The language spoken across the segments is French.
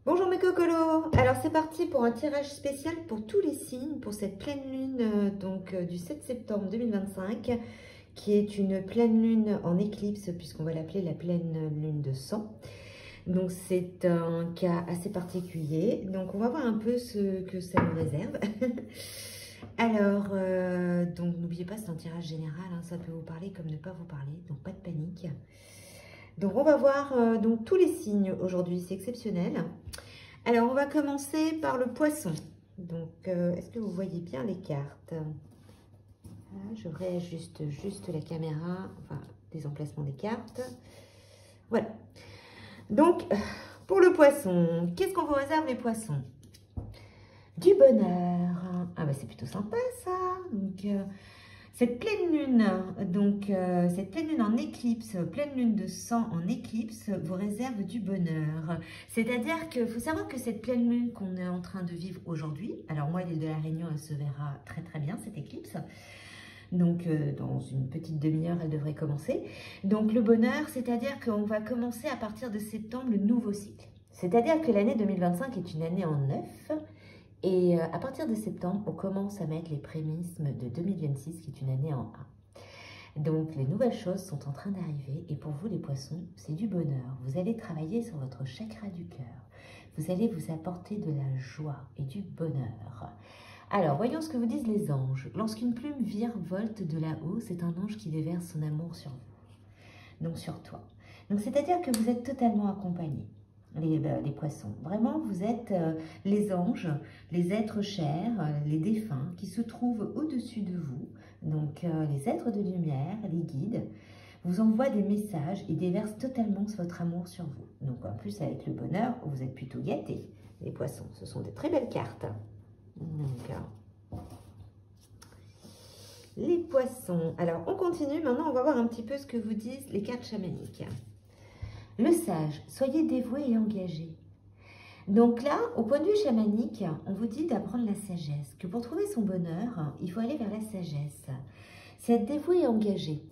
Bonjour mes cocolos, alors c'est parti pour un tirage spécial pour tous les signes pour cette pleine lune du 7 septembre 2025 qui est une pleine lune en éclipse puisqu'on va l'appeler la pleine lune de sang. Donc c'est un cas assez particulier, donc on va voir un peu ce que ça nous réserve. Alors, donc n'oubliez pas c'est un tirage général, hein, ça peut vous parler comme ne pas vous parler, donc pas de panique. Donc on va voir donc tous les signes aujourd'hui, c'est exceptionnel. Alors on va commencer par le poisson. Donc est-ce que vous voyez bien les cartes? Voilà, je réajuste juste la caméra, enfin des emplacements des cartes. Voilà. Donc pour le poisson, qu'est-ce qu'on vous réserve les poissons? Du bonheur. Ah bah c'est plutôt sympa ça. Donc cette pleine lune, cette pleine lune en éclipse, pleine lune de sang en éclipse, vous réserve du bonheur. C'est-à-dire qu'il faut savoir que cette pleine lune qu'on est en train de vivre aujourd'hui, alors moi, l'île de la Réunion, elle se verra très très bien, cette éclipse. Donc, dans une petite demi-heure, elle devrait commencer. Donc, le bonheur, c'est-à-dire qu'on va commencer à partir de septembre le nouveau cycle. C'est-à-dire que l'année 2025 est une année en neuf. Et à partir de septembre, on commence à mettre les prémices de 2026, qui est une année en 1. Donc, les nouvelles choses sont en train d'arriver. Et pour vous, les poissons, c'est du bonheur. Vous allez travailler sur votre chakra du cœur. Vous allez vous apporter de la joie et du bonheur. Alors, voyons ce que vous disent les anges. Lorsqu'une plume virevolte de là-haut, c'est un ange qui déverse son amour sur vous. Donc, sur toi. Donc, c'est-à-dire que vous êtes totalement accompagnés. Les poissons. Vraiment, vous êtes les anges, les êtres chers, les défunts qui se trouvent au-dessus de vous. Donc, les êtres de lumière, les guides, vous envoient des messages et déversent totalement votre amour sur vous. Donc, en plus, avec le bonheur, vous êtes plutôt gâtés, les poissons. Ce sont de très belles cartes. Donc, les poissons. Alors, on continue. Maintenant, on va voir un petit peu ce que vous disent les cartes chamaniques. Le sage, soyez dévoué et engagé. Donc là, au point de vue chamanique, on vous dit d'apprendre la sagesse, que pour trouver son bonheur, il faut aller vers la sagesse. C'est être dévoué et engagé.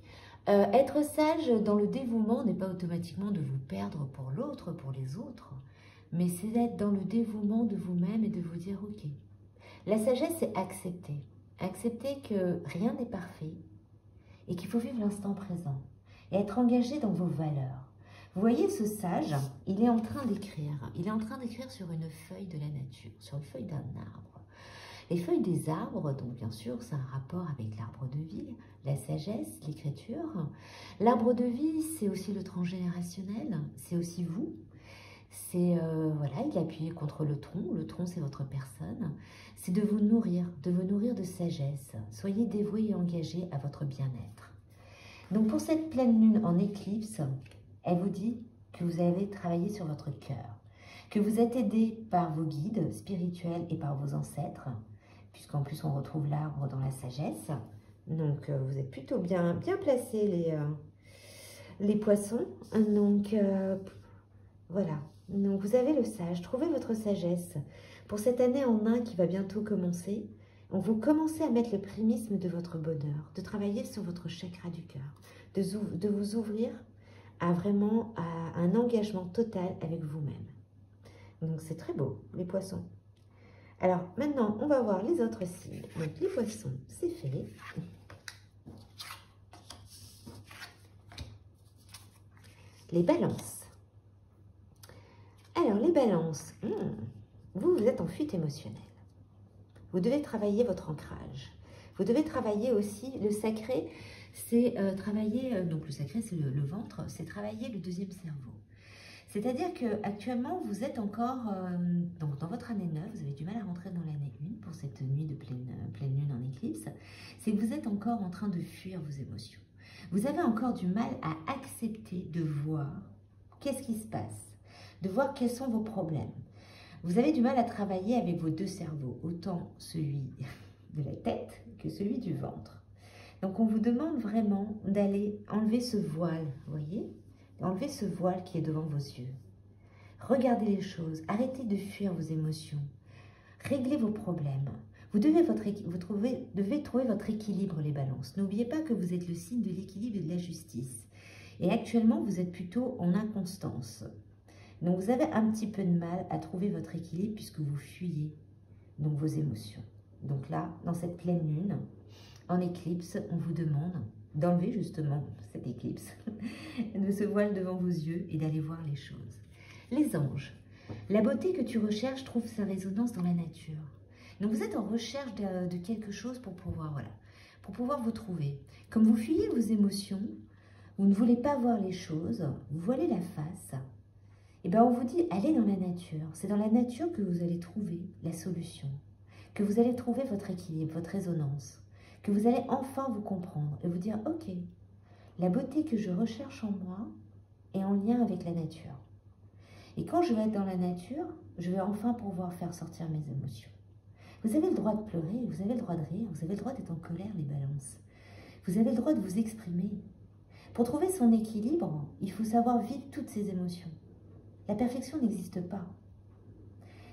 Être sage dans le dévouement n'est pas automatiquement de vous perdre pour l'autre, pour les autres, mais c'est d'être dans le dévouement de vous-même et de vous dire « Ok ». La sagesse, c'est accepter. Accepter que rien n'est parfait et qu'il faut vivre l'instant présent et être engagé dans vos valeurs. Vous voyez ce sage, il est en train d'écrire. Il est en train d'écrire sur une feuille de la nature, sur une feuille d'un arbre. Les feuilles des arbres, donc bien sûr, c'est un rapport avec l'arbre de vie, la sagesse, l'écriture. L'arbre de vie, c'est aussi le transgénérationnel, c'est aussi vous. C'est, voilà, il est appuyé contre le tronc c'est votre personne. C'est de vous nourrir de sagesse. Soyez dévoués et engagés à votre bien-être. Donc pour cette pleine lune en éclipse, elle vous dit que vous avez travaillé sur votre cœur, que vous êtes aidé par vos guides spirituels et par vos ancêtres, puisqu'en plus on retrouve l'arbre dans la sagesse. Donc vous êtes plutôt bien placés les poissons. Donc voilà, donc vous avez le sage, trouvez votre sagesse. Pour cette année en 1 qui va bientôt commencer, on vous commencez à mettre le primisme de votre bonheur, de travailler sur votre chakra du cœur, de vous ouvrir à vraiment à un engagement total avec vous-même. Donc c'est très beau, les poissons. Alors maintenant, on va voir les autres signes. Donc les poissons, c'est fait. Les balances. Alors les balances, vous êtes en fuite émotionnelle. Vous devez travailler votre ancrage. Vous devez travailler aussi le sacré. C'est travailler, donc le sacré c'est le ventre, c'est travailler le deuxième cerveau. C'est-à-dire qu'actuellement vous êtes encore, donc dans votre année 9, vous avez du mal à rentrer dans l'année 1 pour cette nuit de pleine lune en éclipse, c'est que vous êtes encore en train de fuir vos émotions. Vous avez encore du mal à accepter de voir qu'est-ce qui se passe, de voir quels sont vos problèmes. Vous avez du mal à travailler avec vos deux cerveaux, autant celui de la tête que celui du ventre. Donc, on vous demande vraiment d'aller enlever ce voile, vous voyez? Enlever ce voile qui est devant vos yeux. Regardez les choses, arrêtez de fuir vos émotions. Réglez vos problèmes. Vous devez trouver votre équilibre, les balances. N'oubliez pas que vous êtes le signe de l'équilibre et de la justice. Et actuellement, vous êtes plutôt en inconstance. Donc, vous avez un petit peu de mal à trouver votre équilibre puisque vous fuyez donc vos émotions. Donc là, dans cette pleine lune, en éclipse, on vous demande d'enlever justement cette éclipse, de se voiler devant vos yeux et d'aller voir les choses. Les anges, la beauté que tu recherches trouve sa résonance dans la nature. Donc vous êtes en recherche de quelque chose pour pouvoir, voilà, pour pouvoir vous trouver. Comme vous fuyez vos émotions, vous ne voulez pas voir les choses, vous voilez la face, et bien on vous dit, allez dans la nature. C'est dans la nature que vous allez trouver la solution, que vous allez trouver votre équilibre, votre résonance, que vous allez enfin vous comprendre et vous dire, ok, la beauté que je recherche en moi est en lien avec la nature. Et quand je vais être dans la nature, je vais enfin pouvoir faire sortir mes émotions. Vous avez le droit de pleurer, vous avez le droit de rire, vous avez le droit d'être en colère, les balances. Vous avez le droit de vous exprimer. Pour trouver son équilibre, il faut savoir vivre toutes ses émotions. La perfection n'existe pas.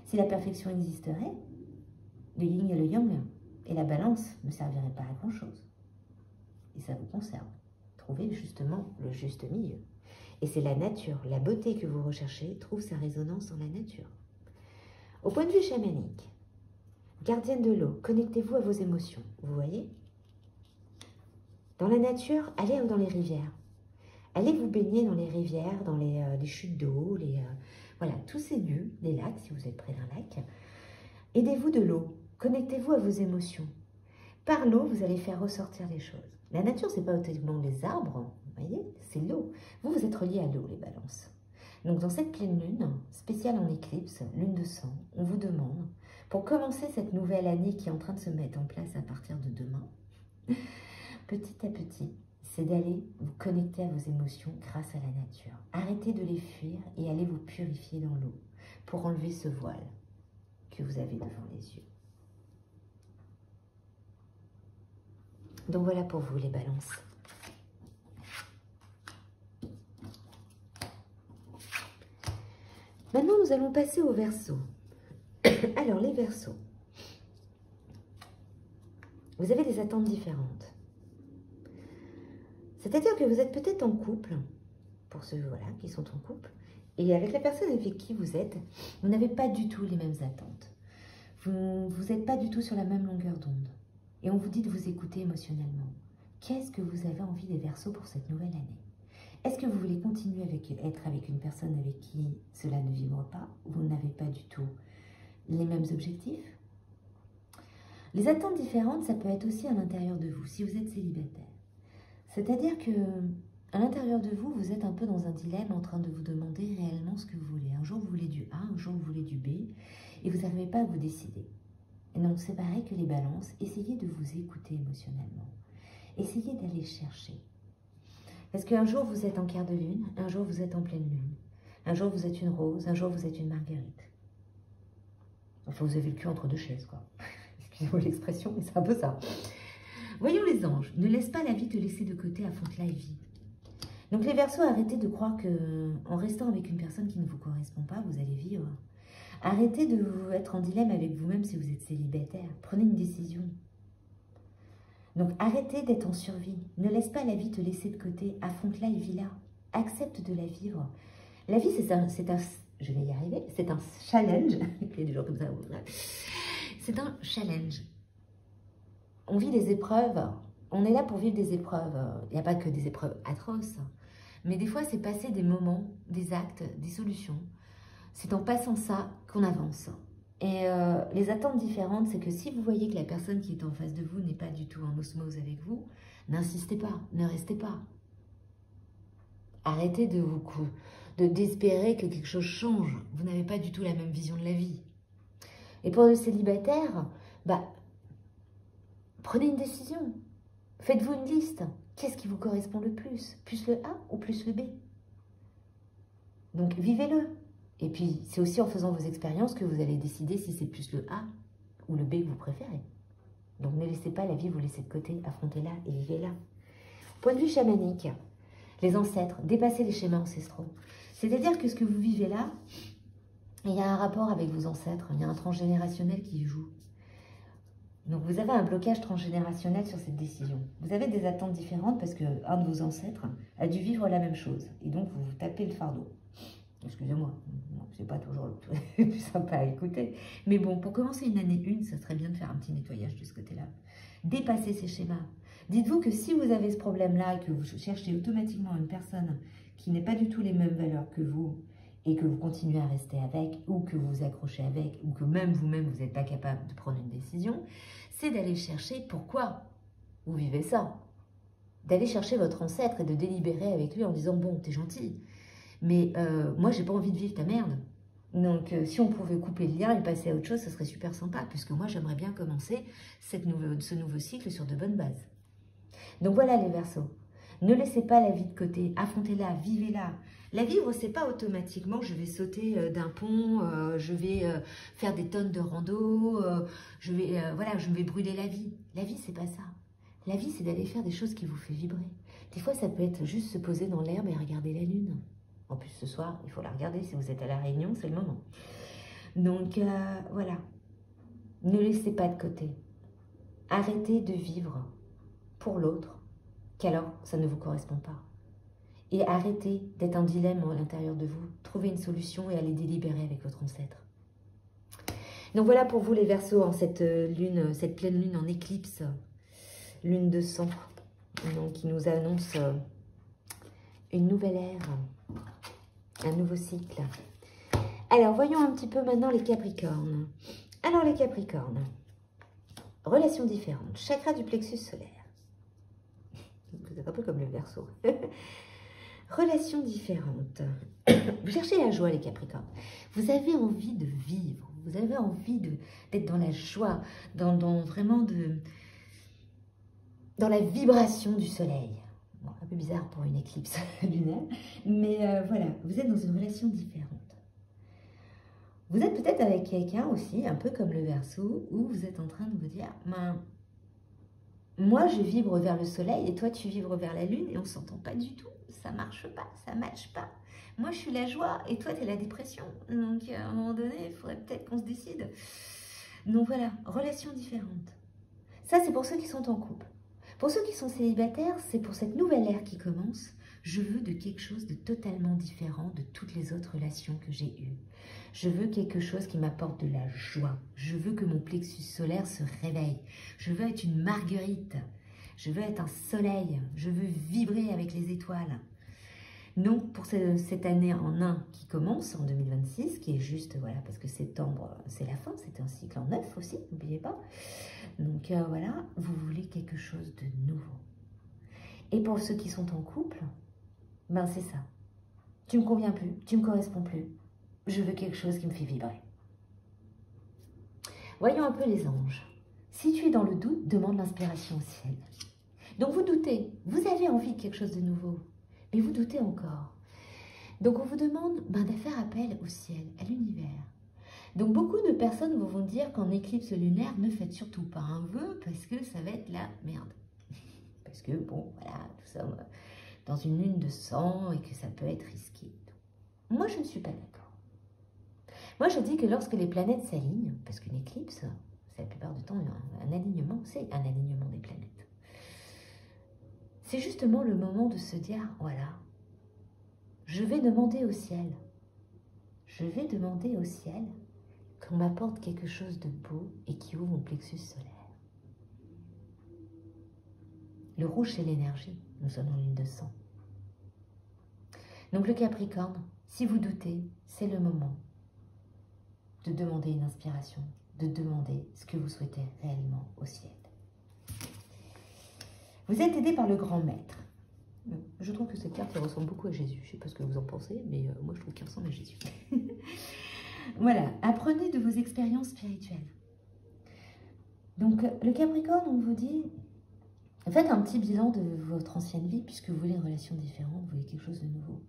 Si la perfection existerait, le yin et le yang et la balance ne serviraient pas à grand chose. Et ça vous concerne. Trouvez justement le juste milieu. Et c'est la nature, la beauté que vous recherchez trouve sa résonance dans la nature. Au point de vue chamanique, gardienne de l'eau, connectez-vous à vos émotions. Vous voyez? Dans la nature, allez dans les rivières. Allez vous baigner dans les rivières, dans les chutes d'eau, voilà, tous ces lieux, les lacs, si vous êtes près d'un lac. Aidez-vous de l'eau. Connectez-vous à vos émotions. Par l'eau, vous allez faire ressortir les choses. La nature, ce n'est pas automatiquement les arbres, vous voyez, c'est l'eau. Vous, vous êtes reliés à l'eau, les balances. Donc, dans cette pleine lune, spéciale en éclipse, lune de sang, on vous demande, pour commencer cette nouvelle année qui est en train de se mettre en place à partir de demain, petit à petit, c'est d'aller vous connecter à vos émotions grâce à la nature. Arrêtez de les fuir et allez vous purifier dans l'eau pour enlever ce voile que vous avez devant les yeux. Donc voilà pour vous les balances. Maintenant, nous allons passer aux Verseaux. Alors, les Verseaux. Vous avez des attentes différentes. C'est-à-dire que vous êtes peut-être en couple, pour ceux voilà, qui sont en couple, et avec la personne avec qui vous êtes, vous n'avez pas du tout les mêmes attentes. Vous n'êtes pas du tout sur la même longueur d'onde. Et on vous dit de vous écouter émotionnellement. Qu'est-ce que vous avez envie des Verseaux pour cette nouvelle année? Est-ce que vous voulez continuer à être avec une personne avec qui cela ne vibre pas? Vous n'avez pas du tout les mêmes objectifs? Les attentes différentes, ça peut être aussi à l'intérieur de vous, si vous êtes célibataire. C'est-à-dire que à l'intérieur de vous, vous êtes un peu dans un dilemme en train de vous demander réellement ce que vous voulez. Un jour, vous voulez du A, un jour, vous voulez du B, et vous n'arrivez pas à vous décider. Et donc, c'est pareil que les balances. Essayez de vous écouter émotionnellement. Essayez d'aller chercher. Parce qu'un jour, vous êtes en quart de lune, un jour, vous êtes en pleine lune. Un jour, vous êtes une rose, un jour, vous êtes une marguerite. Enfin, vous avez le cul entre deux chaises, quoi. Excusez-moi l'expression, mais c'est un peu ça. Voyons les anges. Ne laisse pas la vie te laisser de côté, affronte la vie. Donc, les Verseaux, arrêtez de croire qu'en restant avec une personne qui ne vous correspond pas, vous allez vivre. Arrêtez de vous être en dilemme avec vous-même si vous êtes célibataire. Prenez une décision. Donc, arrêtez d'être en survie. Ne laisse pas la vie te laisser de côté. Affronte-la et vis-la. Accepte de la vivre. La vie, c'est un je vais y arriver, c'est un challenge. Il y a des jours comme ça. C'est un challenge. On vit des épreuves. On est là pour vivre des épreuves. Il n'y a pas que des épreuves atroces. Mais des fois, c'est passer des moments, des actes, des solutions. C'est en passant ça qu'on avance. Et les attentes différentes, c'est que si vous voyez que la personne qui est en face de vous n'est pas du tout en osmose avec vous, n'insistez pas, ne restez pas. Arrêtez d'espérer que quelque chose change. Vous n'avez pas du tout la même vision de la vie. Et pour le célibataire, prenez une décision. Faites-vous une liste. Qu'est-ce qui vous correspond le plus? Plus le A ou plus le B? Donc, vivez-le. Et puis, c'est aussi en faisant vos expériences que vous allez décider si c'est plus le A ou le B que vous préférez. Donc, ne laissez pas la vie vous laisser de côté. Affrontez-la et vivez-la. Point de vue chamanique, les ancêtres, dépassez les schémas ancestraux. C'est-à-dire que ce que vous vivez là, il y a un rapport avec vos ancêtres. Il y a un transgénérationnel qui joue. Donc, vous avez un blocage transgénérationnel sur cette décision. Vous avez des attentes différentes parce qu'un de vos ancêtres a dû vivre la même chose. Et donc, vous vous tapez le fardeau. Excusez-moi, c'est pas toujours le plus sympa à écouter. Mais bon, pour commencer une année 1, ça serait bien de faire un petit nettoyage de ce côté-là. Dépasser ces schémas. Dites-vous que si vous avez ce problème-là et que vous cherchez automatiquement une personne qui n'est pas du tout les mêmes valeurs que vous et que vous continuez à rester avec ou que vous vous accrochez avec ou que même vous-même vous n'êtes pas capable de prendre une décision, c'est d'aller chercher pourquoi vous vivez ça. D'aller chercher votre ancêtre et de délibérer avec lui en disant « Bon, t'es gentil, mais moi, j'ai pas envie de vivre ta merde. Donc, si on pouvait couper le lien et passer à autre chose, ce serait super sympa, puisque moi, j'aimerais bien commencer ce nouveau cycle sur de bonnes bases. » Donc, voilà les Verseaux. Ne laissez pas la vie de côté. Affrontez-la, vivez-la. La vivre, c'est pas automatiquement, je vais sauter d'un pont, je vais faire des tonnes de rando, voilà, je vais brûler la vie. La vie, c'est pas ça. La vie, c'est d'aller faire des choses qui vous font vibrer. Des fois, ça peut être juste se poser dans l'herbe et regarder la lune. En plus, ce soir, il faut la regarder. Si vous êtes à La Réunion, c'est le moment. Donc, voilà. Ne laissez pas de côté. Arrêtez de vivre pour l'autre, qu'alors ça ne vous correspond pas. Et arrêtez d'être un dilemme à l'intérieur de vous. Trouvez une solution et allez délibérer avec votre ancêtre. Donc, voilà pour vous les Verseaux, en cette pleine lune en éclipse, lune de sang, donc, qui nous annonce une nouvelle ère, un nouveau cycle. Alors, voyons un petit peu maintenant les Capricornes. Alors, les Capricornes, relations différentes, chakra du plexus solaire. Vous êtes un peu comme le Verseau. Relations différentes. Vous cherchez la joie, les Capricornes. Vous avez envie de vivre. Vous avez envie d'être dans la joie, vraiment dans la vibration du soleil. Bon, un peu bizarre pour une éclipse lunaire, mais voilà, vous êtes dans une relation différente. Vous êtes peut-être avec quelqu'un aussi, un peu comme le Verseau, où vous êtes en train de vous dire, moi je vibre vers le soleil et toi tu vibres vers la lune et on ne s'entend pas du tout, ça marche pas, ça ne matche pas. Moi je suis la joie et toi tu es la dépression, donc à un moment donné il faudrait peut-être qu'on se décide. Donc voilà, relation différente. Ça c'est pour ceux qui sont en couple. Pour ceux qui sont célibataires, c'est pour cette nouvelle ère qui commence. Je veux de quelque chose de totalement différent de toutes les autres relations que j'ai eues. Je veux quelque chose qui m'apporte de la joie. Je veux que mon plexus solaire se réveille. Je veux être une marguerite. Je veux être un soleil. Je veux vibrer avec les étoiles. Donc, pour cette année en nain qui commence en 2026, qui est juste, voilà, parce que septembre, c'est la fin, c'est un cycle en 9 aussi, n'oubliez pas. Donc, voilà, vous voulez quelque chose de nouveau. Et pour ceux qui sont en couple, ben c'est ça. Tu me conviens plus, tu me corresponds plus. Je veux quelque chose qui me fait vibrer. Voyons un peu les anges. Si tu es dans le doute, demande l'inspiration au ciel. Donc, vous doutez, vous avez envie de quelque chose de nouveau. Mais vous doutez encore. Donc, on vous demande de faire appel au ciel, à l'univers. Donc, beaucoup de personnes vont dire qu'en éclipse lunaire, ne faites surtout pas un vœu parce que ça va être la merde. Parce que, bon, voilà, nous sommes dans une lune de sang et que ça peut être risqué. Moi, je ne suis pas d'accord. Moi, je dis que lorsque les planètes s'alignent, parce qu'une éclipse, c'est la plupart du temps un alignement, c'est un alignement des planètes. C'est justement le moment de se dire, voilà, je vais demander au ciel, qu'on m'apporte quelque chose de beau et qui ouvre mon plexus solaire. Le rouge, c'est l'énergie, nous sommes en lune de sang. Donc le Capricorne, si vous doutez, c'est le moment de demander une inspiration, de demander ce que vous souhaitez réellement au ciel. Vous êtes aidé par le grand maître. Je trouve que cette carte ressemble beaucoup à Jésus. Je ne sais pas ce que vous en pensez, mais moi je trouve qu'il ressemble à Jésus. Voilà, apprenez de vos expériences spirituelles. Donc le Capricorne, on vous dit, faites un petit bilan de votre ancienne vie, puisque vous voulez une relation différente, vous voulez quelque chose de nouveau.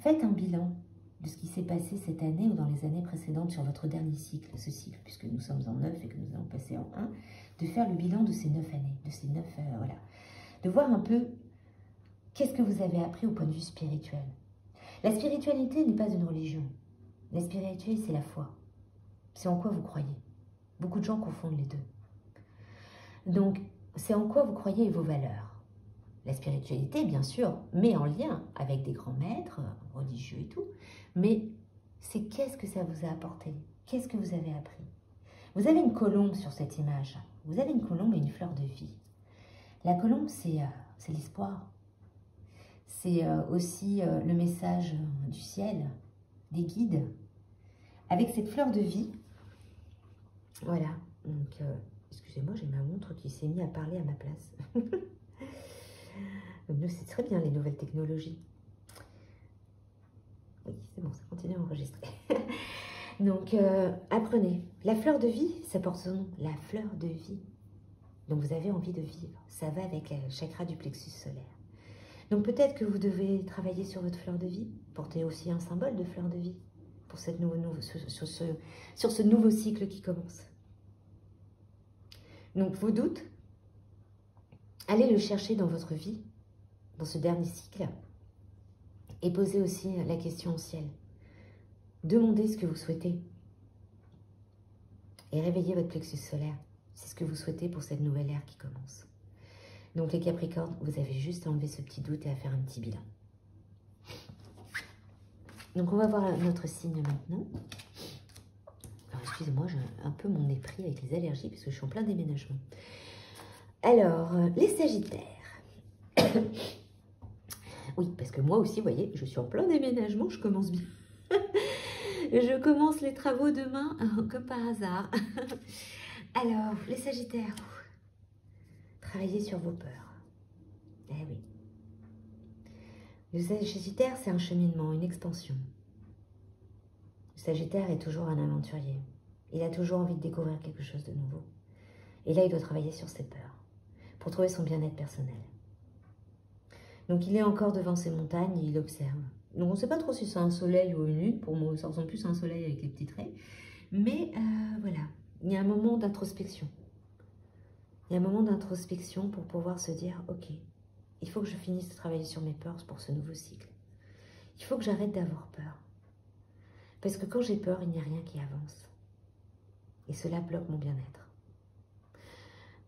Faites un bilan de ce qui s'est passé cette année ou dans les années précédentes sur votre dernier cycle, ce cycle, puisque nous sommes en 9 et que nous allons passer en 1, de faire le bilan de ces 9 années, de ces 9, voilà. De voir un peu qu'est-ce que vous avez appris au point de vue spirituel. La spiritualité n'est pas une religion. La spiritualité, c'est la foi. C'est en quoi vous croyez. Beaucoup de gens confondent les deux. Donc, c'est en quoi vous croyez et vos valeurs. la spiritualité, bien sûr, mais en lien avec des grands maîtres religieux et tout. Mais c'est qu'est-ce que ça vous a apporté? Qu'est-ce que vous avez appris? Vous avez une colombe sur cette image. Vous avez une colombe et une fleur de vie. La colombe, c'est l'espoir. C'est aussi le message du ciel, des guides. Avec cette fleur de vie, voilà. Donc, excusez-moi, j'ai ma montre qui s'est mise à parler à ma place. Nous, c'est très bien les nouvelles technologies. Oui, c'est bon, ça continue à enregistrer. Donc, apprenez. La fleur de vie, ça porte son nom, la fleur de vie. Donc, vous avez envie de vivre. Ça va avec le chakra du plexus solaire. Donc, peut-être que vous devez travailler sur votre fleur de vie, porter aussi un symbole de fleur de vie pour cette sur ce nouveau cycle qui commence. Donc, vos doutes, allez le chercher dans votre vie, dans ce dernier cycle, et posez aussi la question au ciel. Demandez ce que vous souhaitez et réveillez votre plexus solaire. C'est ce que vous souhaitez pour cette nouvelle ère qui commence. Donc les Capricornes, vous avez juste à enlever ce petit doute et à faire un petit bilan. Donc on va voir notre signe maintenant. Alors excusez-moi, j'ai un peu mon nez pris avec les allergies parce que je suis en plein déménagement. Alors, les Sagittaires. Oui, parce que moi aussi, vous voyez, je suis en plein déménagement, je commence bien. Je commence les travaux demain, comme par hasard. Alors, les Sagittaires, travaillez sur vos peurs. Eh oui. Le Sagittaire, c'est un cheminement, une expansion. Le Sagittaire est toujours un aventurier. Il a toujours envie de découvrir quelque chose de nouveau. Et là, il doit travailler sur ses peurs pour trouver son bien-être personnel. Donc, il est encore devant ses montagnes et il observe. Donc, on ne sait pas trop si c'est un soleil ou une lune. Pour moi, ça ressemble plus à un soleil avec les petits traits. Mais voilà, il y a un moment d'introspection. Il y a un moment d'introspection pour pouvoir se dire, ok, il faut que je finisse de travailler sur mes peurs pour ce nouveau cycle. Il faut que j'arrête d'avoir peur. Parce que quand j'ai peur, il n'y a rien qui avance. Et cela bloque mon bien-être.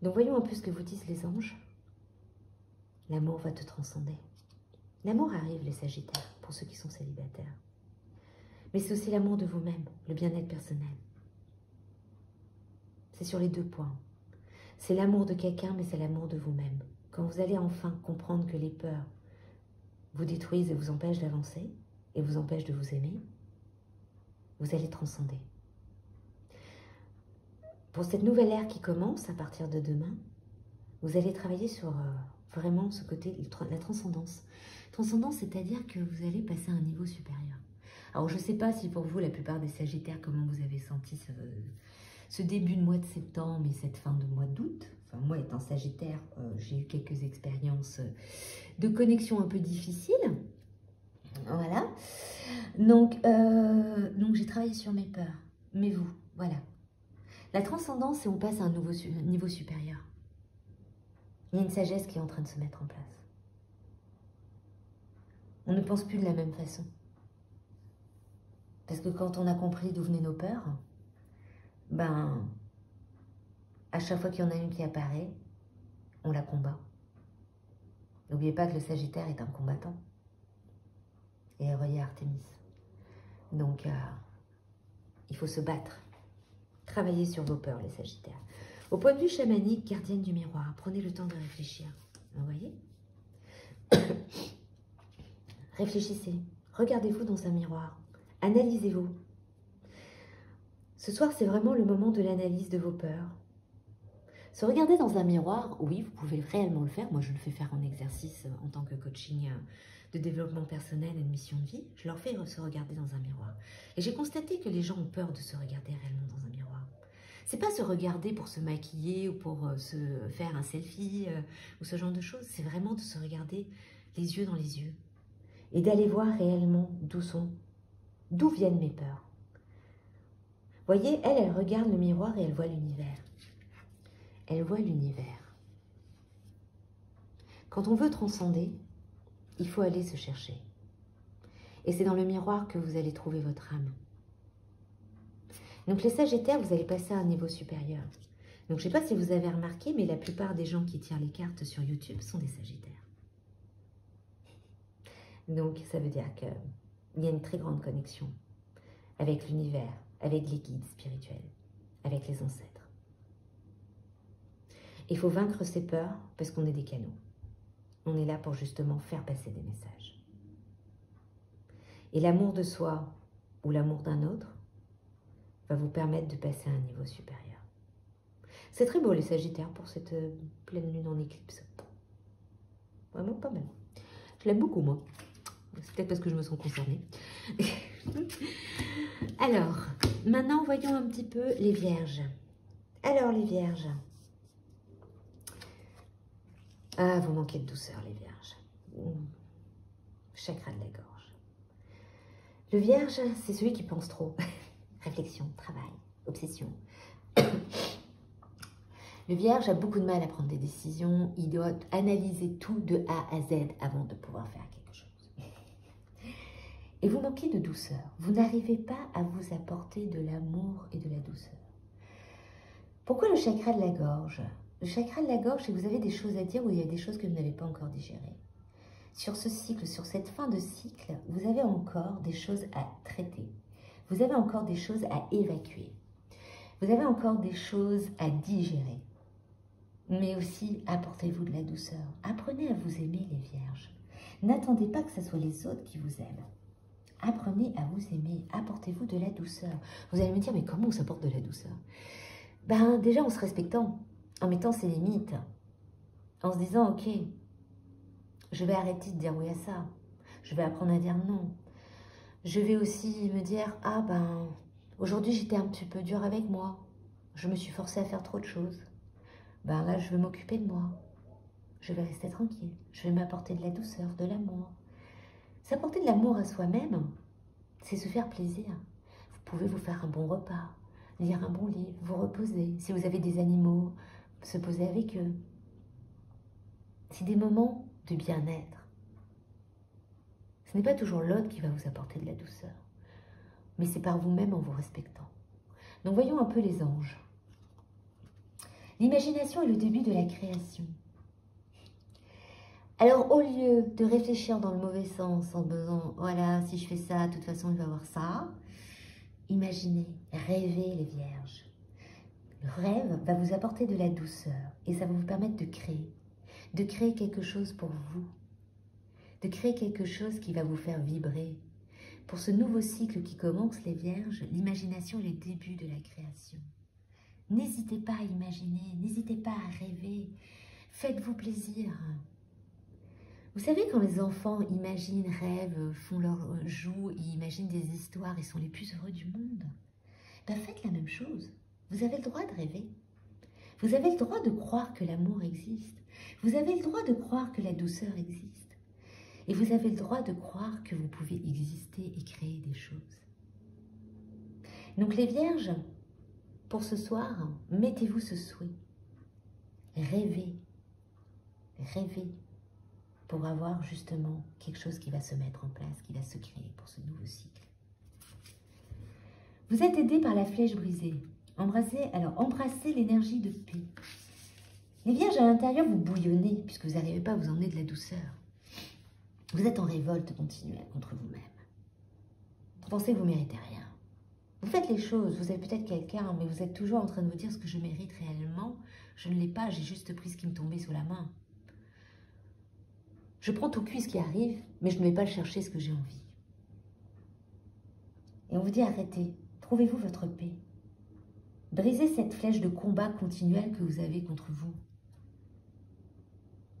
Donc, voyons un peu ce que vous disent les anges. L'amour va te transcender. L'amour arrive, les Sagittaires, pour ceux qui sont célibataires. Mais c'est aussi l'amour de vous-même, le bien-être personnel. C'est sur les deux points. C'est l'amour de quelqu'un, mais c'est l'amour de vous-même. Quand vous allez enfin comprendre que les peurs vous détruisent et vous empêchent d'avancer, et vous empêchent de vous aimer, vous allez transcender. Pour cette nouvelle ère qui commence à partir de demain, vous allez travailler sur vraiment ce côté, la transcendance. Transcendance, c'est-à-dire que vous allez passer à un niveau supérieur. Alors, je ne sais pas si pour vous, la plupart des Sagittaires, comment vous avez senti ce début de mois de septembre et cette fin de mois d'août. Enfin, moi, étant Sagittaire, j'ai eu quelques expériences de connexion un peu difficiles. Voilà. Donc j'ai travaillé sur mes peurs. Mais vous, voilà. La transcendance, c'est on passe à un niveau supérieur. Il y a une sagesse qui est en train de se mettre en place. On ne pense plus de la même façon. Parce que quand on a compris d'où venaient nos peurs, ben, à chaque fois qu'il y en a une qui apparaît, on la combat. N'oubliez pas que le Sagittaire est un combattant. Et relié à Artémis. Donc, il faut se battre. Travaillez sur vos peurs, les Sagittaires. Au point de vue chamanique, gardienne du miroir, prenez le temps de réfléchir. Vous voyez? Réfléchissez. Regardez-vous dans un miroir. Analysez-vous. Ce soir, c'est vraiment le moment de l'analyse de vos peurs. Se regarder dans un miroir, oui, vous pouvez réellement le faire. Moi, je le fais faire en exercice en tant que coaching de développement personnel et de mission de vie. Je leur fais se regarder dans un miroir. Et j'ai constaté que les gens ont peur de se regarder réellement dans un miroir. C'est pas se regarder pour se maquiller ou pour se faire un selfie ou ce genre de choses. C'est vraiment de se regarder les yeux dans les yeux et d'aller voir réellement d'où viennent mes peurs. Vous voyez, elle regarde le miroir et elle voit l'univers. Elle voit l'univers. Quand on veut transcender, il faut aller se chercher. Et c'est dans le miroir que vous allez trouver votre âme. Donc les Sagittaires, vous allez passer à un niveau supérieur. Donc je ne sais pas si vous avez remarqué, mais la plupart des gens qui tirent les cartes sur YouTube sont des Sagittaires. Donc, ça veut dire qu'il y a une très grande connexion avec l'univers, avec les guides spirituels, avec les ancêtres. Il faut vaincre ses peurs parce qu'on est des canaux. On est là pour justement faire passer des messages. Et l'amour de soi ou l'amour d'un autre va vous permettre de passer à un niveau supérieur. C'est très beau les Sagittaires pour cette pleine lune en éclipse. Vraiment pas mal. Je l'aime beaucoup moi. C'est peut-être parce que je me sens concernée. Alors, maintenant voyons un petit peu les Vierges. Alors les Vierges. Ah, vous manquez de douceur les Vierges. Chakra de la gorge. Le Vierge, c'est celui qui pense trop. Réflexion, travail, obsession. Le Vierge a beaucoup de mal à prendre des décisions. Il doit analyser tout de A à Z avant de pouvoir faire quelque chose. Et vous manquez de douceur. Vous n'arrivez pas à vous apporter de l'amour et de la douceur. Pourquoi le chakra de la gorge? Le chakra de la gorge, c'est que vous avez des choses à dire ou il y a des choses que vous n'avez pas encore digérées. Sur ce cycle, sur cette fin de cycle, vous avez encore des choses à traiter. Vous avez encore des choses à évacuer. Vous avez encore des choses à digérer. Mais aussi, apportez-vous de la douceur. Apprenez à vous aimer, les Vierges. N'attendez pas que ce soit les autres qui vous aiment. Apprenez à vous aimer. Apportez-vous de la douceur. Vous allez me dire, mais comment on s'apporte de la douceur? Ben, déjà en se respectant, en mettant ses limites, en se disant, ok, je vais arrêter de dire oui à ça. Je vais apprendre à dire non. Je vais aussi me dire, ah ben, aujourd'hui j'étais un petit peu dure avec moi. Je me suis forcée à faire trop de choses. Ben là, je vais m'occuper de moi. Je vais rester tranquille. Je vais m'apporter de la douceur, de l'amour. S'apporter de l'amour à soi-même, c'est se faire plaisir. Vous pouvez vous faire un bon repas, lire un bon livre, vous reposer. Si vous avez des animaux, se poser avec eux. C'est des moments de bien-être. Ce n'est pas toujours l'autre qui va vous apporter de la douceur, mais c'est par vous-même en vous respectant. Donc voyons un peu les anges. L'imagination est le début de la création. Alors au lieu de réfléchir dans le mauvais sens en disant « voilà, si je fais ça, de toute façon il va y avoir ça », imaginez, rêvez les Vierges. Le rêve va vous apporter de la douceur et ça va vous permettre de créer quelque chose pour vous, de créer quelque chose qui va vous faire vibrer. Pour ce nouveau cycle qui commence, les Vierges, l'imagination est le début de la création. N'hésitez pas à imaginer, n'hésitez pas à rêver, faites-vous plaisir. Vous savez, quand les enfants imaginent, rêvent, font leur jouent, ils imaginent des histoires, ils sont les plus heureux du monde. Ben faites la même chose. Vous avez le droit de rêver. Vous avez le droit de croire que l'amour existe. Vous avez le droit de croire que la douceur existe. Et vous avez le droit de croire que vous pouvez exister et créer des choses. Donc les Vierges, pour ce soir, mettez-vous ce souhait. Rêvez. Rêvez pour avoir justement quelque chose qui va se mettre en place, qui va se créer pour ce nouveau cycle. Vous êtes aidé par la flèche brisée. Embrassez l'énergie de paix. Les Vierges, à l'intérieur, vous bouillonnez puisque vous n'arrivez pas à vous emmener de la douceur. Vous êtes en révolte continuelle contre vous-même. Vous pensez que vous ne méritez rien. Vous faites les choses, vous avez peut-être quelqu'un, mais vous êtes toujours en train de vous dire ce que je mérite réellement. Je ne l'ai pas, j'ai juste pris ce qui me tombait sous la main. Je prends tout cuit ce qui arrive, mais je ne vais pas le chercher ce que j'ai envie. Et on vous dit arrêtez, trouvez-vous votre paix. Brisez cette flèche de combat continuel que vous avez contre vous.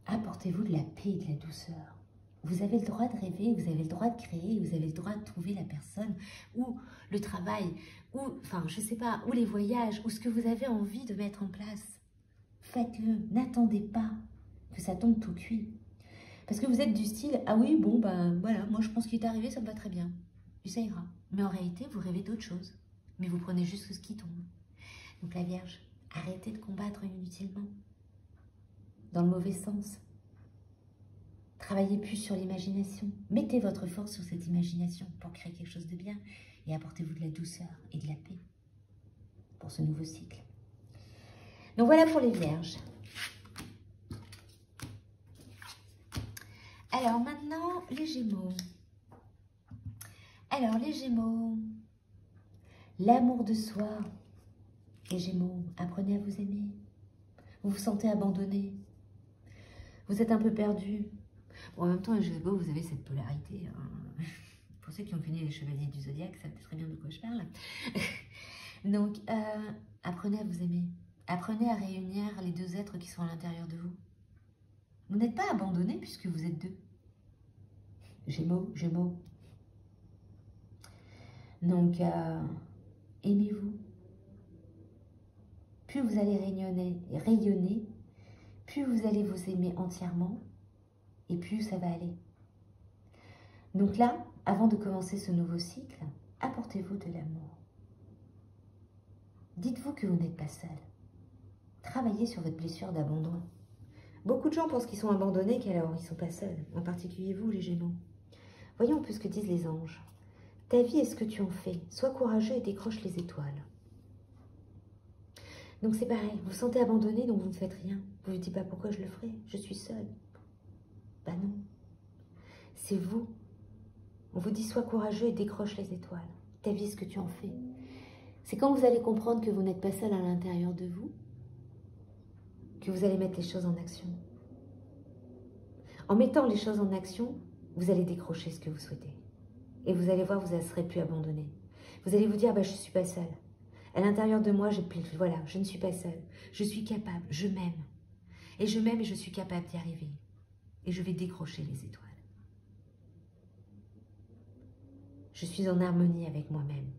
Apportez-vous de la paix et de la douceur. Vous avez le droit de rêver, vous avez le droit de créer, vous avez le droit de trouver la personne, ou le travail, ou, enfin, je sais pas, ou les voyages, ou ce que vous avez envie de mettre en place. Faites-le, n'attendez pas que ça tombe tout cuit. Parce que vous êtes du style, ah oui, bon, ben voilà, moi je pense qu'il est arrivé, ça me va très bien. Et ça ira. Mais en réalité, vous rêvez d'autre chose. Mais vous prenez juste ce qui tombe. Donc la Vierge, arrêtez de combattre inutilement. Dans le mauvais sens. Travaillez plus sur l'imagination. Mettez votre force sur cette imagination pour créer quelque chose de bien. Et apportez-vous de la douceur et de la paix pour ce nouveau cycle. Donc voilà pour les Vierges. Alors maintenant, les Gémeaux. Alors les Gémeaux, l'amour de soi. Les Gémeaux, apprenez à vous aimer. Vous vous sentez abandonné. Vous êtes un peu perdu. Bon, en même temps, les Gémeaux, vous avez cette polarité. Hein. Pour ceux qui ont connu les chevaliers du zodiaque, ça savent très bien de quoi je parle. Donc, apprenez à vous aimer. Apprenez à réunir les deux êtres qui sont à l'intérieur de vous. Vous n'êtes pas abandonné puisque vous êtes deux. Gémeaux, Gémeaux. Donc, aimez-vous. Plus vous allez rayonner, plus vous allez vous aimer entièrement et plus ça va aller. Donc là, avant de commencer ce nouveau cycle, apportez-vous de l'amour. Dites-vous que vous n'êtes pas seul. Travaillez sur votre blessure d'abandon. Beaucoup de gens pensent qu'ils sont abandonnés, qu'alors ils ne sont pas seuls, en particulier vous, les Gémeaux. Voyons un peu ce que disent les anges. Ta vie est ce que tu en fais. Sois courageux et décroche les étoiles. Donc c'est pareil, vous vous sentez abandonné, donc vous ne faites rien. Vous ne vous dites pas pourquoi je le ferai, je suis seule. Bah non, c'est vous. On vous dit sois courageux et décroche les étoiles. Ta vie est ce que tu en fais. C'est quand vous allez comprendre que vous n'êtes pas seul à l'intérieur de vous, que vous allez mettre les choses en action. En mettant les choses en action, vous allez décrocher ce que vous souhaitez. Et vous allez voir, vous ne serez plus abandonné. Vous allez vous dire, bah, je ne suis pas seule. À l'intérieur de moi, voilà, je ne suis pas seule. Je suis capable, je m'aime. Et je m'aime et je suis capable d'y arriver. Et je vais décrocher les étoiles. Je suis en harmonie avec moi-même.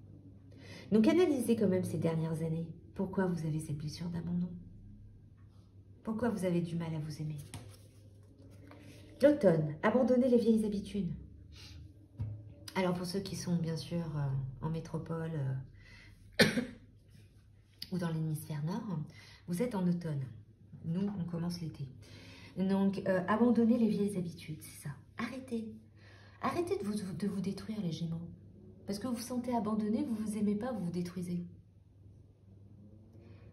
Donc analysez quand même ces dernières années. Pourquoi vous avez cette blessure d'abandon? Pourquoi vous avez du mal à vous aimer? L'automne, abandonnez les vieilles habitudes. Alors pour ceux qui sont bien sûr en métropole ou dans l'hémisphère nord, vous êtes en automne. Nous, on commence l'été. Donc abandonnez les vieilles habitudes, c'est ça. Arrêtez. Arrêtez de vous détruire, les Gémeaux. Parce que vous vous sentez abandonné, vous ne vous aimez pas, vous vous détruisez.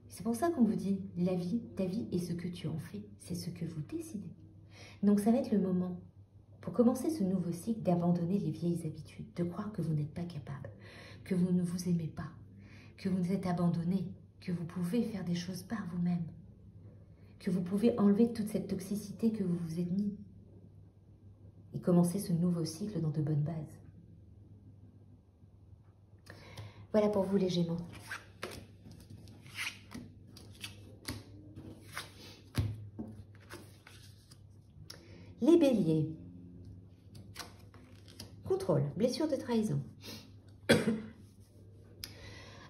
C'est pour ça qu'on vous dit, la vie, ta vie est ce que tu en fais. C'est ce que vous décidez. Donc ça va être le moment, pour commencer ce nouveau cycle, d'abandonner les vieilles habitudes, de croire que vous n'êtes pas capable, que vous ne vous aimez pas, que vous êtes abandonné, que vous pouvez faire des choses par vous-même, que vous pouvez enlever toute cette toxicité que vous vous êtes mis et commencer ce nouveau cycle dans de bonnes bases. Voilà pour vous, les Gémeaux. Les Béliers. Contrôle, blessure de trahison.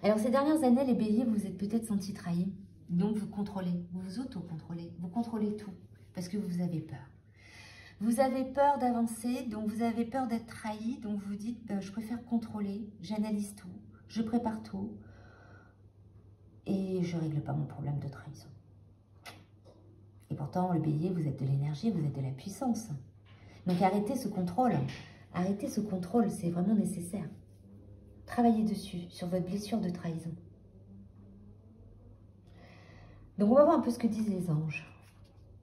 Alors, ces dernières années, les Béliers, vous vous êtes peut-être sentis trahis. Donc, vous contrôlez, vous vous auto-contrôlez. Vous contrôlez tout parce que vous avez peur. Vous avez peur d'avancer, donc vous avez peur d'être trahi. Donc, vous vous dites, je préfère contrôler, j'analyse tout, je prépare tout et je ne règle pas mon problème de trahison. Et pourtant, le Bélier, vous êtes de l'énergie, vous êtes de la puissance. Donc, arrêtez ce contrôle. Arrêtez ce contrôle, c'est vraiment nécessaire. Travaillez dessus, sur votre blessure de trahison. Donc, on va voir un peu ce que disent les anges.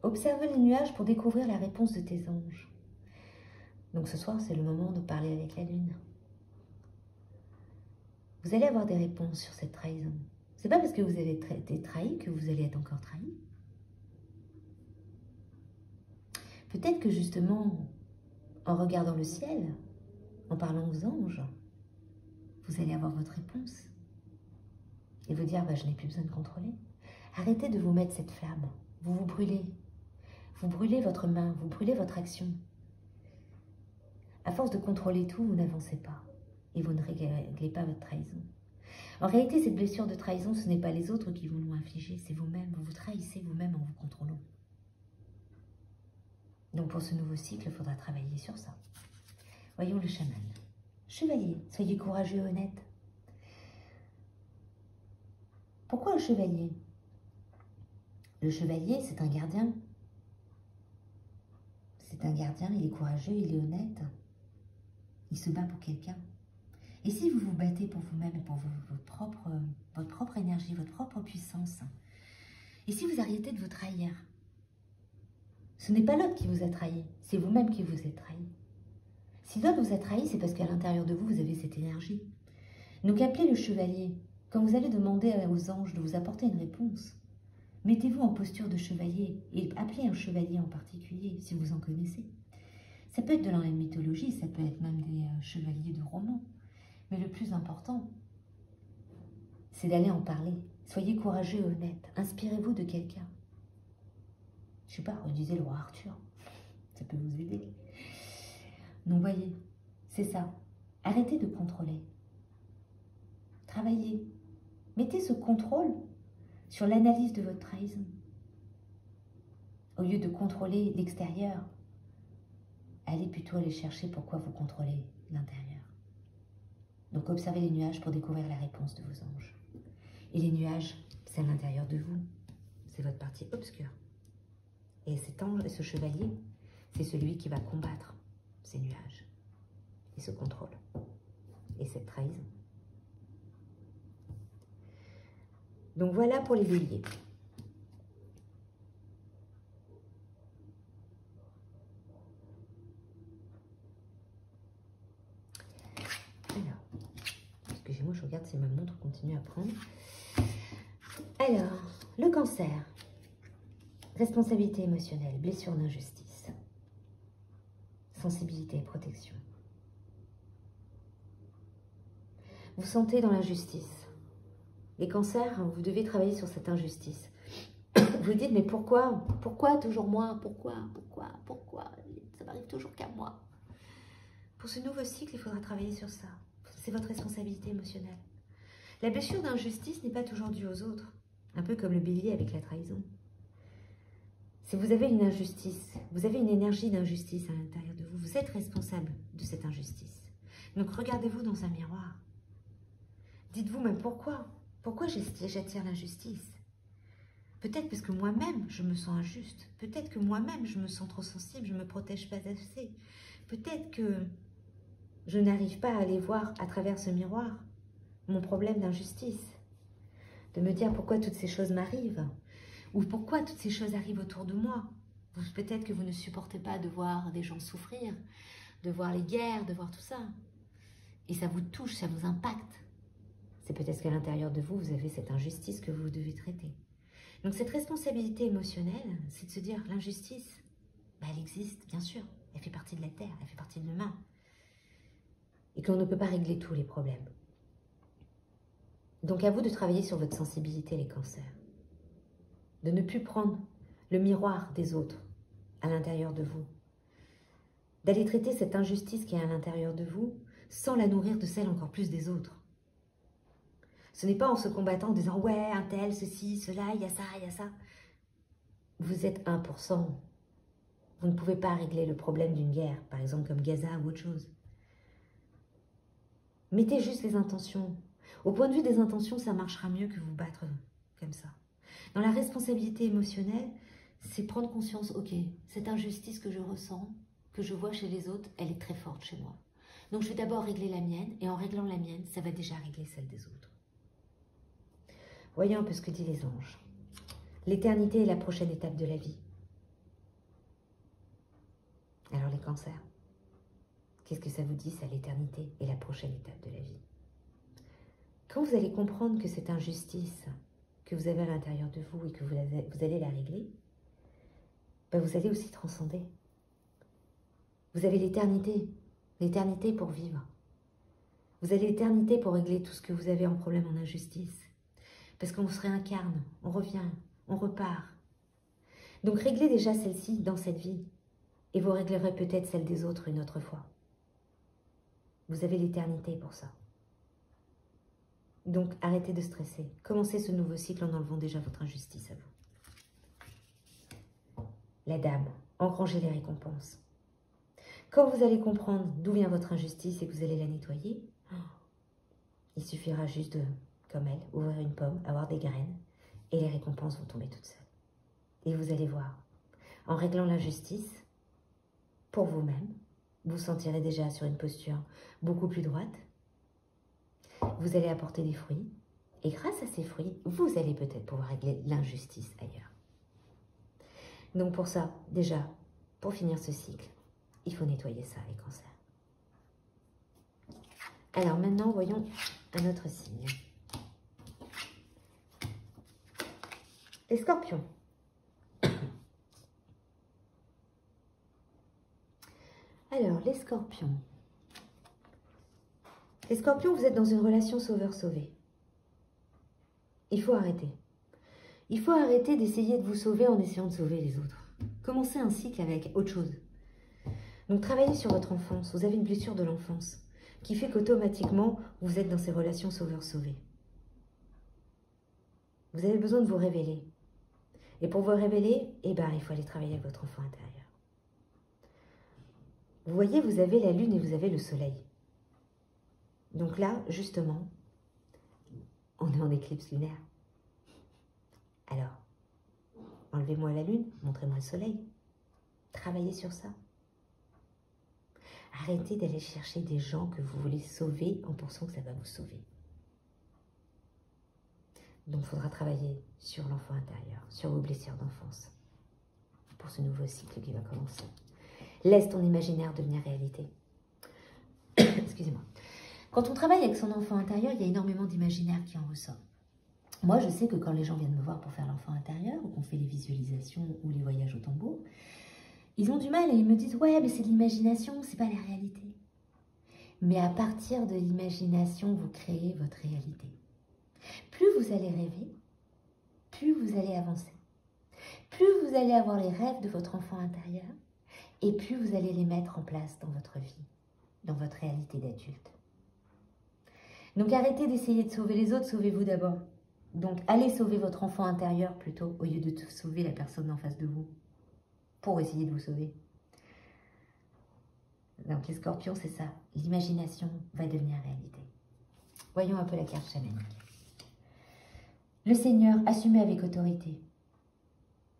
Observe les nuages pour découvrir la réponse de tes anges. Donc, ce soir, c'est le moment de parler avec la lune. Vous allez avoir des réponses sur cette trahison. C'est pas parce que vous avez été trahi que vous allez être encore trahi. Peut-être que justement, en regardant le ciel, en parlant aux anges, vous allez avoir votre réponse. Et vous dire, je n'ai plus besoin de contrôler. Arrêtez de vous mettre cette flamme. Vous vous brûlez. Vous brûlez votre main, vous brûlez votre action. À force de contrôler tout, vous n'avancez pas. Et vous ne réglez pas votre trahison. En réalité, cette blessure de trahison, ce n'est pas les autres qui vous l'ont infligée, c'est vous-même. Vous vous trahissez vous-même en vous contrôlant. Donc pour ce nouveau cycle, il faudra travailler sur ça. Voyons le chaman. Chevalier, soyez courageux et honnête. Pourquoi le chevalier? Le chevalier, c'est un gardien. C'est un gardien, il est courageux, il est honnête. Il se bat pour quelqu'un. Et si vous vous battez pour vous-même et pour votre propre énergie, votre propre puissance, et si vous arrêtez de vous trahir, Ce n'est pas l'autre qui vous a trahi, c'est vous-même qui vous êtes trahi. Si l'autre vous a trahi, c'est parce qu'à l'intérieur de vous, vous avez cette énergie. Donc appelez le chevalier. Quand vous allez demander aux anges de vous apporter une réponse, mettez-vous en posture de chevalier et appelez un chevalier en particulier, si vous en connaissez. Ça peut être de la mythologie, ça peut être même des chevaliers de romans. Mais le plus important, c'est d'aller en parler. Soyez courageux et honnête. Inspirez-vous de quelqu'un. Je ne sais pas, relisez le roi Arthur. Ça peut vous aider. Donc voyez, c'est ça. Arrêtez de contrôler. Travaillez. Mettez ce contrôle sur l'analyse de votre trahison. Au lieu de contrôler l'extérieur, allez plutôt aller chercher pourquoi vous contrôlez l'intérieur. Donc observez les nuages pour découvrir la réponse de vos anges. Et les nuages, c'est à l'intérieur de vous. C'est votre partie obscure. Et cet ange, ce chevalier, c'est celui qui va combattre ces nuages. Et ce contrôle. Et cette trahison. Donc voilà pour les béliers. Alors, excusez-moi, je regarde si ma montre continue à prendre. Alors, le cancer. Responsabilité émotionnelle, blessure d'injustice. Sensibilité et protection. Vous sentez dans l'injustice. Les cancers, vous devez travailler sur cette injustice. Vous vous dites, mais pourquoi? Pourquoi toujours moi? Pourquoi? Ça m'arrive toujours qu'à moi. Pour ce nouveau cycle, il faudra travailler sur ça. C'est votre responsabilité émotionnelle. La blessure d'injustice n'est pas toujours due aux autres. Un peu comme le bélier avec la trahison. Si vous avez une injustice, vous avez une énergie d'injustice à l'intérieur de vous, vous êtes responsable de cette injustice. Donc regardez-vous dans un miroir. Dites-vous, mais pourquoi? Pourquoi j'attire l'injustice? Peut-être parce que moi-même, je me sens injuste. Peut-être que moi-même, je me sens trop sensible, je ne me protège pas assez. Peut-être que je n'arrive pas à aller voir à travers ce miroir mon problème d'injustice. De me dire pourquoi toutes ces choses m'arrivent. Ou pourquoi toutes ces choses arrivent autour de moi. Peut-être que vous ne supportez pas de voir des gens souffrir, de voir les guerres, de voir tout ça. Et ça vous touche, ça vous impacte. C'est peut-être qu'à l'intérieur de vous, vous avez cette injustice que vous devez traiter. Donc cette responsabilité émotionnelle, c'est de se dire l'injustice, elle existe, bien sûr. Elle fait partie de la terre, elle fait partie de l'humain. Et qu'on ne peut pas régler tous les problèmes. Donc à vous de travailler sur votre sensibilité, les cancers. De ne plus prendre le miroir des autres à l'intérieur de vous. D'aller traiter cette injustice qui est à l'intérieur de vous sans la nourrir de celle encore plus des autres. Ce n'est pas en se combattant en disant « ouais, un tel, ceci, cela, il y a ça, il y a ça ». Vous êtes 1%. Vous ne pouvez pas régler le problème d'une guerre, par exemple comme Gaza ou autre chose. Mettez juste les intentions. Au point de vue des intentions, ça marchera mieux que vous battre comme ça. Dans la responsabilité émotionnelle, c'est prendre conscience, ok, cette injustice que je ressens, que je vois chez les autres, elle est très forte chez moi. Donc je vais d'abord régler la mienne, et en réglant la mienne, ça va déjà régler celle des autres. Voyons un peu ce que disent les anges. L'éternité est la prochaine étape de la vie. Alors les cancers, qu'est-ce que ça vous dit, ça, l'éternité est la prochaine étape de la vie? Quand vous allez comprendre que cette injustice que vous avez à l'intérieur de vous et que vous allez la régler, ben vous allez aussi transcender. Vous avez l'éternité pour vivre. Vous avez l'éternité pour régler tout ce que vous avez en problème en injustice. Parce qu'on se réincarne, on revient, on repart. Donc réglez déjà celle-ci dans cette vie et vous réglerez peut-être celle des autres une autre fois. Vous avez l'éternité pour ça. Donc arrêtez de stresser. Commencez ce nouveau cycle en enlevant déjà votre injustice à vous. La dame, engrangez les récompenses. Quand vous allez comprendre d'où vient votre injustice et que vous allez la nettoyer, il suffira juste de, comme elle, ouvrir une pomme, avoir des graines, et les récompenses vont tomber toutes seules. Et vous allez voir, en réglant l'injustice, pour vous-même, vous sentirez déjà sur une posture beaucoup plus droite. Vous allez apporter des fruits, et grâce à ces fruits, vous allez peut-être pouvoir régler l'injustice ailleurs. Donc pour ça, déjà, pour finir ce cycle, il faut nettoyer ça, les cancers. Alors maintenant, voyons un autre signe. Les scorpions. Alors, les scorpions. Les scorpions, vous êtes dans une relation sauveur-sauvé. Il faut arrêter. Il faut arrêter d'essayer de vous sauver en essayant de sauver les autres. Commencez un cycle avec autre chose. Donc, travaillez sur votre enfance. Vous avez une blessure de l'enfance qui fait qu'automatiquement, vous êtes dans ces relations sauveur-sauvé. Vous avez besoin de vous révéler. Et pour vous révéler, eh ben, il faut aller travailler avec votre enfant intérieur. Vous voyez, vous avez la lune et vous avez le soleil. Donc là, justement, on est en éclipse lunaire. Alors, enlevez-moi la lune, montrez-moi le soleil. Travaillez sur ça. Arrêtez d'aller chercher des gens que vous voulez sauver en pensant que ça va vous sauver. Donc, il faudra travailler sur l'enfant intérieur, sur vos blessures d'enfance, pour ce nouveau cycle qui va commencer. Laisse ton imaginaire devenir réalité. Excusez-moi. Quand on travaille avec son enfant intérieur, il y a énormément d'imaginaire qui en ressort. Moi, je sais que quand les gens viennent me voir pour faire l'enfant intérieur, ou qu'on fait les visualisations ou les voyages au tambour, ils ont du mal et ils me disent « Ouais, mais c'est de l'imagination, c'est pas la réalité. » Mais à partir de l'imagination, vous créez votre réalité. Plus vous allez rêver, plus vous allez avancer. Plus vous allez avoir les rêves de votre enfant intérieur, et plus vous allez les mettre en place dans votre vie, dans votre réalité d'adulte. Donc arrêtez d'essayer de sauver les autres, sauvez-vous d'abord. Donc allez sauver votre enfant intérieur plutôt, au lieu de sauver la personne en face de vous, pour essayer de vous sauver. Donc les scorpions, c'est ça. L'imagination va devenir réalité. Voyons un peu la carte chamanique. Le Seigneur, assumez avec autorité.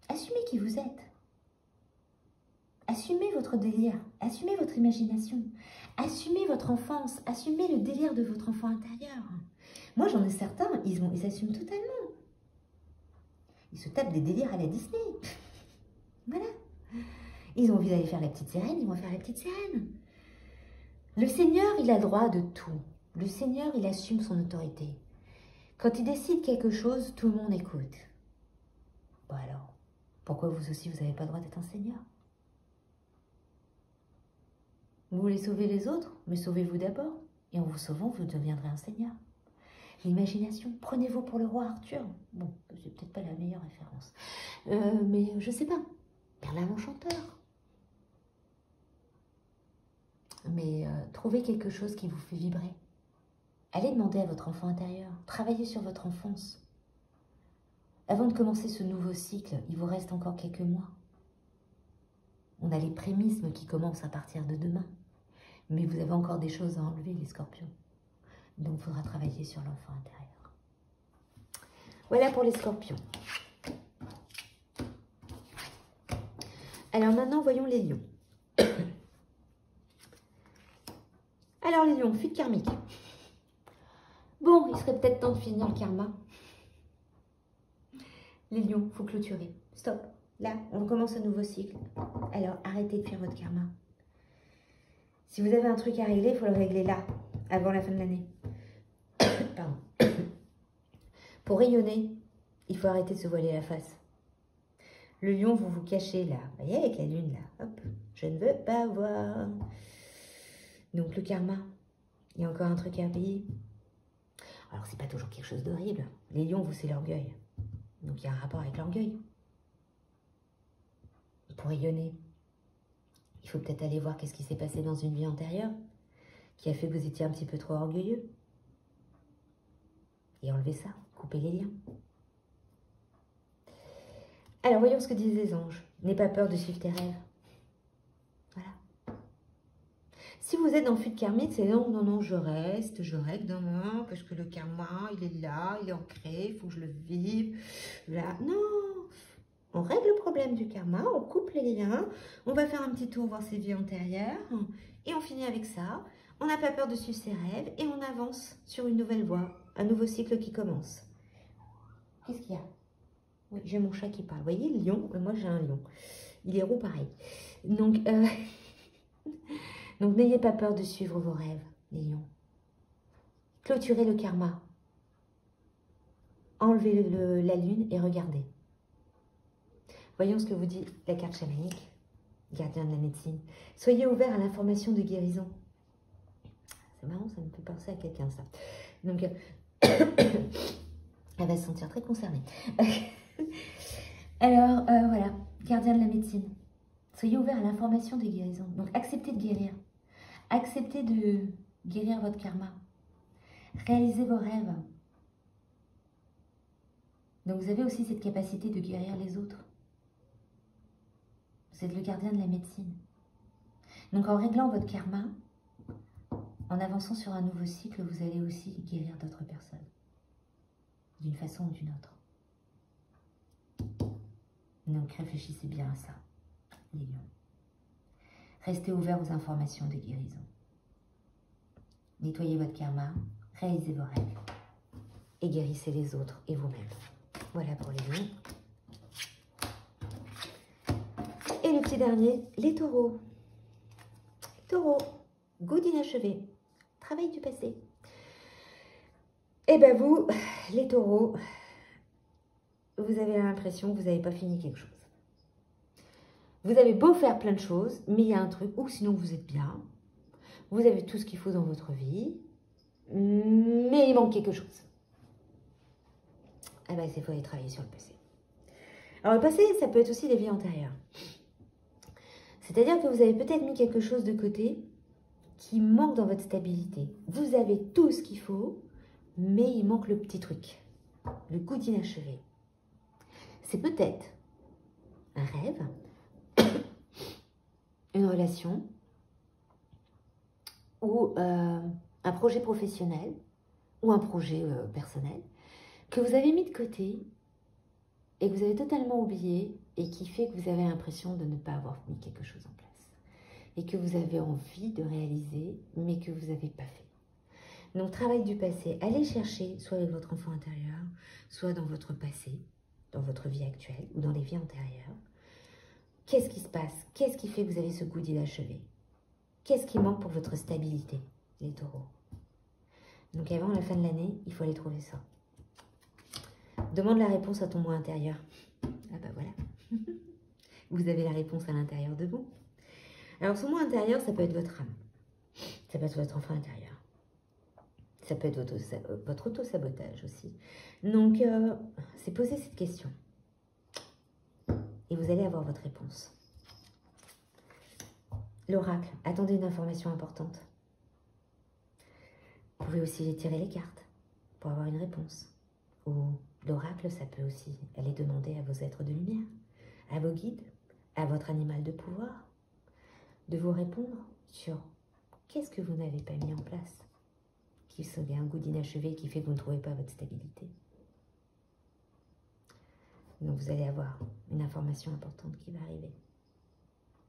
Assumez qui vous êtes. Assumez votre délire, assumez votre imagination, assumez votre enfance, assumez le délire de votre enfant intérieur. Moi, j'en ai certains, ils assument totalement. Ils se tapent des délires à la Disney. Voilà. Ils ont envie d'aller faire la petite sirène, ils vont faire la petite sirène. Le Seigneur, il a le droit de tout. Le Seigneur, il assume son autorité. Quand il décide quelque chose, tout le monde écoute. Bon alors, pourquoi vous aussi, vous n'avez pas le droit d'être un Seigneur? Vous voulez sauver les autres, mais sauvez-vous d'abord. Et en vous sauvant, vous deviendrez un seigneur. L'imagination, prenez-vous pour le roi Arthur. Bon, c'est peut-être pas la meilleure référence. Mais je sais pas. Merlin l'Enchanteur. Mais trouvez quelque chose qui vous fait vibrer. Allez demander à votre enfant intérieur. Travaillez sur votre enfance. Avant de commencer ce nouveau cycle, il vous reste encore quelques mois. On a les prémices qui commencent à partir de demain. Mais vous avez encore des choses à enlever, les scorpions. Donc, il faudra travailler sur l'enfant intérieur. Voilà pour les scorpions. Alors maintenant, voyons les lions. Alors les lions, fuite karmique. Bon, il serait peut-être temps de finir le karma. Les lions, il faut clôturer. Stop. Là, on commence un nouveau cycle. Alors, arrêtez de faire votre karma. Si vous avez un truc à régler, il faut le régler là, avant la fin de l'année. Pardon. Pour rayonner, il faut arrêter de se voiler la face. Le lion, vous vous cachez là. Vous voyez, avec la lune là. Hop, je ne veux pas voir. Donc, le karma. Il y a encore un truc à payer. Alors, c'est pas toujours quelque chose d'horrible. Les lions, vous, c'est l'orgueil. Donc, il y a un rapport avec l'orgueil. Pour rayonner, il faut peut-être aller voir qu'est-ce qui s'est passé dans une vie antérieure qui a fait que vous étiez un petit peu trop orgueilleux. Et enlevez ça, coupez les liens. Alors, voyons ce que disent les anges. N'aie pas peur de suivre tes rêves. Voilà. Si vous êtes dans le fuite karmique, c'est non, non, non, je règle, non, non, parce que le karma, il est là, il est ancré, il faut que je le vive. Là, non. On règle le problème du karma, on coupe les liens, on va faire un petit tour voir ses vies antérieures, et on finit avec ça. On n'a pas peur de suivre ses rêves, et on avance sur une nouvelle voie, un nouveau cycle qui commence. Qu'est-ce qu'il y a? Oui, j'ai mon chat qui parle. Vous voyez, le lion, moi j'ai un lion. Il est roux pareil. Donc, donc n'ayez pas peur de suivre vos rêves, les lions. Clôturez le karma. Enlevez la lune et regardez. Voyons ce que vous dit la carte chamanique, gardien de la médecine. Soyez ouvert à l'information de guérison. C'est marrant, ça me fait penser à quelqu'un, ça. Donc, elle va se sentir très concernée. Alors, voilà, gardien de la médecine. Soyez ouvert à l'information de guérison. Donc, acceptez de guérir. Acceptez de guérir votre karma. Réalisez vos rêves. Donc, vous avez aussi cette capacité de guérir les autres. Vous êtes le gardien de la médecine. Donc, en réglant votre karma, en avançant sur un nouveau cycle, vous allez aussi guérir d'autres personnes. D'une façon ou d'une autre. Donc, réfléchissez bien à ça, les lions. Restez ouverts aux informations de guérison. Nettoyez votre karma, réalisez vos rêves et guérissez les autres et vous-même. Voilà pour les lions. Et le petit dernier, les taureaux. Taureaux, good inachevé, travail du passé. Et bien vous, les taureaux, vous avez l'impression que vous n'avez pas fini quelque chose. Vous avez beau faire plein de choses, mais il y a un truc, ou sinon vous êtes bien, vous avez tout ce qu'il faut dans votre vie, mais il manque quelque chose. Eh bien, il faut aller travailler sur le passé. Alors, le passé, ça peut être aussi des vies antérieures. C'est-à-dire que vous avez peut-être mis quelque chose de côté qui manque dans votre stabilité. Vous avez tout ce qu'il faut, mais il manque le petit truc, le goût d'inachevé. C'est peut-être un rêve, une relation ou un projet professionnel ou un projet personnel que vous avez mis de côté et que vous avez totalement oublié et qui fait que vous avez l'impression de ne pas avoir mis quelque chose en place et que vous avez envie de réaliser mais que vous n'avez pas fait. Donc, travail du passé, allez chercher soit avec votre enfant intérieur, soit dans votre passé, dans votre vie actuelle ou dans les vies antérieures. Qu'est-ce qui se passe? Qu'est-ce qui fait que vous avez ce goût d'inachevé? Qu'est-ce qui manque pour votre stabilité, les taureaux? Donc, avant la fin de l'année, il faut aller trouver ça. Demande la réponse à ton moi intérieur. Ah bah voilà. Vous avez la réponse à l'intérieur de vous. Alors, ce moi intérieur, ça peut être votre âme. Ça peut être votre enfant intérieur. Ça peut être votre auto-sabotage aussi. Donc, c'est poser cette question. Et vous allez avoir votre réponse. L'oracle, attendez une information importante. Vous pouvez aussi tirer les cartes pour avoir une réponse. Ou l'oracle, ça peut aussi aller demander à vos êtres de lumière, à vos guides, à votre animal de pouvoir, de vous répondre sur qu'est-ce que vous n'avez pas mis en place, qui a un goût d'inachevé qui fait que vous ne trouvez pas votre stabilité. Donc vous allez avoir une information importante qui va arriver.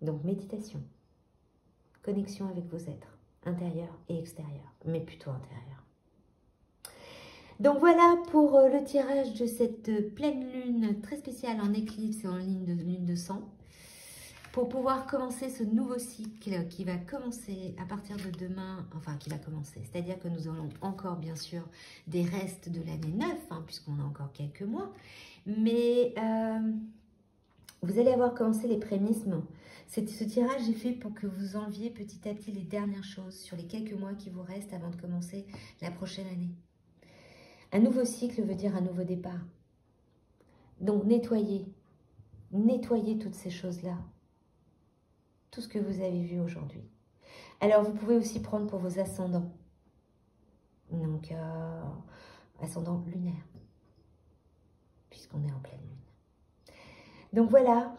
Donc méditation, connexion avec vos êtres, intérieurs et extérieurs, mais plutôt intérieurs. Donc voilà pour le tirage de cette pleine lune très spéciale en éclipse et en lune de sang. Pour pouvoir commencer ce nouveau cycle qui va commencer à partir de demain, enfin qui va commencer, c'est-à-dire que nous allons encore bien sûr des restes de l'année 9, puisqu'on a encore quelques mois, mais vous allez avoir commencé les prémices. Ce tirage est fait pour que vous enleviez petit à petit les dernières choses sur les quelques mois qui vous restent avant de commencer la prochaine année. Un nouveau cycle veut dire un nouveau départ. Donc nettoyez toutes ces choses-là. Tout ce que vous avez vu aujourd'hui. Alors, vous pouvez aussi prendre pour vos ascendants. Donc, ascendant lunaire, puisqu'on est en pleine lune. Donc, voilà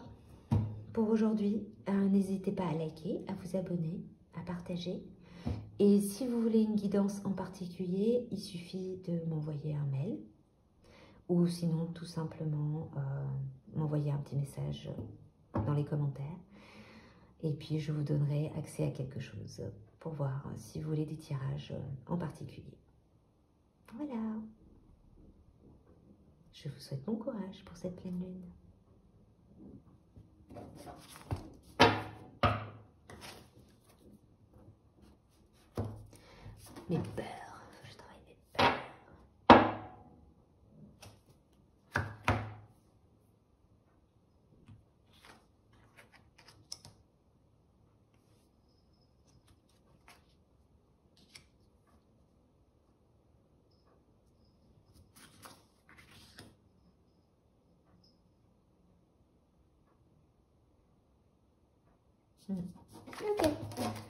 pour aujourd'hui. N'hésitez pas à liker, à vous abonner, à partager. Et si vous voulez une guidance en particulier, il suffit de m'envoyer un mail. Ou sinon, tout simplement, m'envoyer un petit message dans les commentaires. Et puis, je vous donnerai accès à quelque chose pour voir si vous voulez des tirages en particulier. Voilà. Je vous souhaite bon courage pour cette pleine lune. Mes peurs, je travaille mes peurs. Ok.